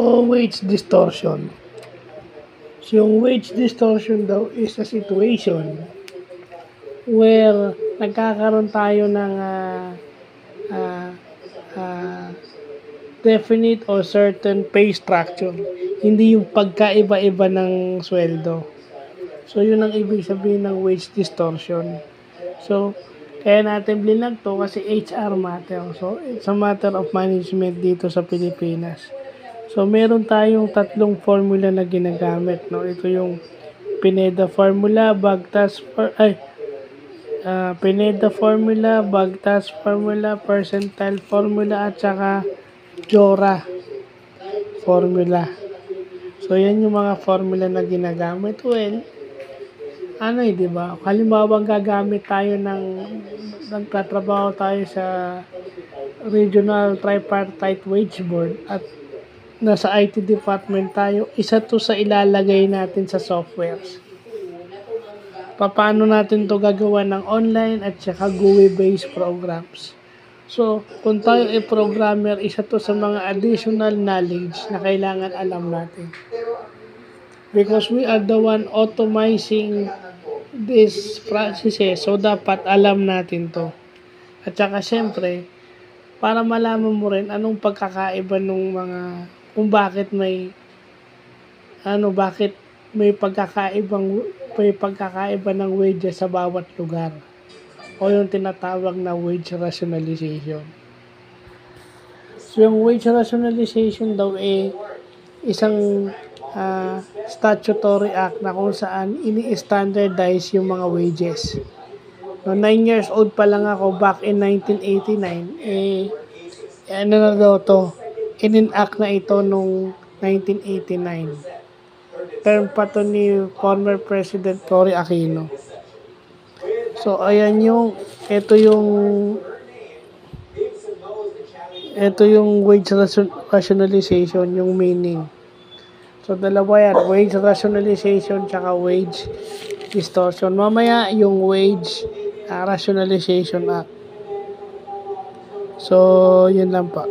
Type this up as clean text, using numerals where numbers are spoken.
o wage distortion. So, yung wage distortion daw is a situation where nagkakaroon tayo ng ah, ah, definite or certain pay structure. Hindi yung pagkaiba-iba ng sweldo. So, yun ang ibig sabihin ng wage distortion. So, kaya natin blinag to kasi HR matter. So, it's a matter of management dito sa Pilipinas. So, meron tayong tatlong formula na ginagamit. No? Ito yung Pineda formula, Pineda formula, Bagtas formula, percentile formula, at saka Jora formula. So, yan yung mga formula na ginagamit. Well, di ba? Halimbawa, gagamit tayo nagtatrabaho tayo sa Regional Tripartite Wage Board at nasa IT department tayo, isa to sa ilalagay natin sa softwares. Paano natin to gagawa ng online at saka GUI-based programs. So, kung tayo ay programmer, isa to sa mga additional knowledge na kailangan alam natin. Because we are the one automizing these processes, so dapat alam natin to. At saka syempre, para malaman mo rin anong pagkakaiba ng mga, kung bakit may pagkakaiba ng wages sa bawat lugar. O yung tinatawag na wage rationalization. So, yung wage rationalization daw isang statutory act na kung saan ini-standardize yung mga wages. No, 9 years old pa lang ako back in 1989, in-enact na ito nung 1989. Term pa to ni former President Cory Aquino. So, ayan ito yung wage rationalization, yung meaning. So, dalawa yan, wage rationalization tsaka wage distortion. Mamaya, yung wage rationalization act. So, yun lang pa.